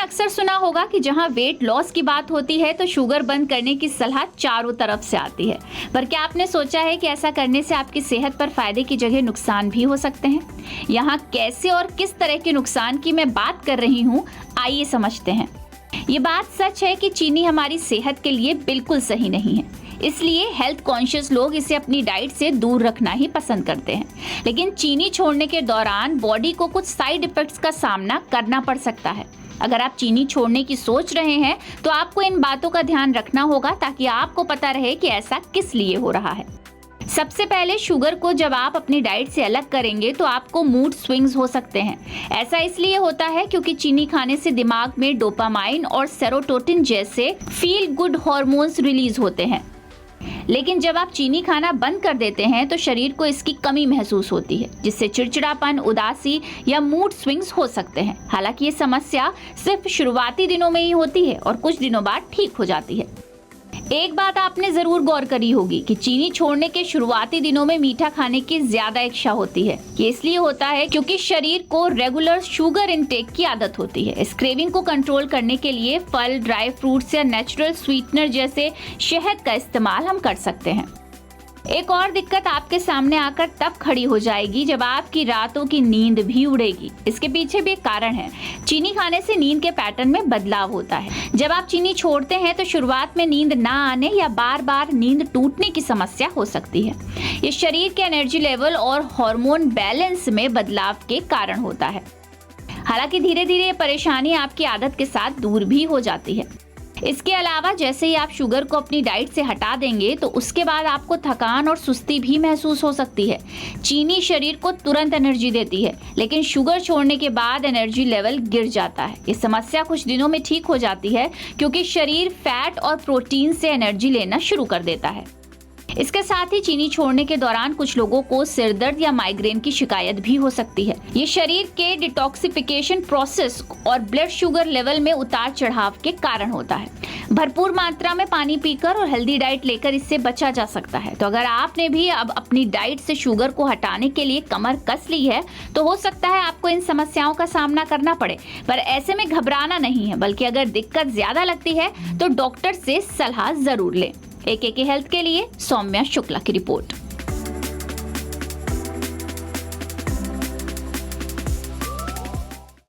अक्सर सुना होगा कि जहां वेट लॉस की बात होती है तो शुगर बंद करने की सलाह चारों तरफ से आती है। पर क्या आपने सोचा है कि ऐसा करने से आपकी सेहत पर फायदे की जगह नुकसान भी हो सकते हैं? यहाँ कैसे और किस तरह के नुकसान की मैं बात कर रही हूँ, आइए समझते हैं। ये बात सच है कि चीनी हमारी सेहत के लिए बिल्कुल सही नहीं है, इसलिए हेल्थ कॉन्शियस लोग इसे अपनी डाइट से दूर रखना ही पसंद करते हैं। लेकिन चीनी छोड़ने के दौरान बॉडी को कुछ साइड इफेक्ट्स का सामना करना पड़ सकता है। अगर आप चीनी छोड़ने की सोच रहे हैं तो आपको इन बातों का ध्यान रखना होगा ताकि आपको पता रहे कि ऐसा किस लिए हो रहा है। सबसे पहले, शुगर को जब आप अपनी डाइट से अलग करेंगे तो आपको मूड स्विंग्स हो सकते हैं। ऐसा इसलिए होता है क्योंकि चीनी खाने से दिमाग में डोपामाइन और सेरोटोनिन जैसे फील गुड हार्मोन्स रिलीज होते हैं। लेकिन जब आप चीनी खाना बंद कर देते हैं तो शरीर को इसकी कमी महसूस होती है, जिससे चिड़चिड़ापन, उदासी या मूड स्विंग्स हो सकते हैं। हालांकि ये समस्या सिर्फ शुरुआती दिनों में ही होती है और कुछ दिनों बाद ठीक हो जाती है। एक बात आपने जरूर गौर करी होगी कि चीनी छोड़ने के शुरुआती दिनों में मीठा खाने की ज्यादा इच्छा होती है। ये इसलिए होता है क्योंकि शरीर को रेगुलर शुगर इंटेक की आदत होती है। इस क्रेविंग को कंट्रोल करने के लिए फल, ड्राई फ्रूट्स या नेचुरल स्वीटनर जैसे शहद का इस्तेमाल हम कर सकते हैं। एक और दिक्कत आपके सामने आकर तब खड़ी हो जाएगी जब आपकी रातों की नींद भी उड़ेगी। इसके पीछे भी एक कारण है। चीनी खाने से नींद के पैटर्न में बदलाव होता है। जब आप चीनी छोड़ते हैं तो शुरुआत में नींद ना आने या बार बार नींद टूटने की समस्या हो सकती है। ये शरीर के एनर्जी लेवल और हार्मोन बैलेंस में बदलाव के कारण होता है। हालांकि धीरे धीरे ये परेशानी आपकी आदत के साथ दूर भी हो जाती है। इसके अलावा जैसे ही आप शुगर को अपनी डाइट से हटा देंगे तो उसके बाद आपको थकान और सुस्ती भी महसूस हो सकती है। चीनी शरीर को तुरंत एनर्जी देती है, लेकिन शुगर छोड़ने के बाद एनर्जी लेवल गिर जाता है। ये समस्या कुछ दिनों में ठीक हो जाती है क्योंकि शरीर फैट और प्रोटीन से एनर्जी लेना शुरू कर देता है। इसके साथ ही चीनी छोड़ने के दौरान कुछ लोगों को सिर दर्द या माइग्रेन की शिकायत भी हो सकती है। ये शरीर के डिटॉक्सिफिकेशन प्रोसेस और ब्लड शुगर लेवल में उतार चढ़ाव के कारण होता है। भरपूर मात्रा में पानी पीकर और हेल्दी डाइट लेकर इससे बचा जा सकता है। तो अगर आपने भी अब अपनी डाइट से शुगर को हटाने के लिए कमर कस ली है तो हो सकता है आपको इन समस्याओं का सामना करना पड़े। पर ऐसे में घबराना नहीं है, बल्कि अगर दिक्कत ज्यादा लगती है तो डॉक्टर से सलाह जरूर लें। AKK हेल्थ के लिए सौम्या शुक्ला की रिपोर्ट।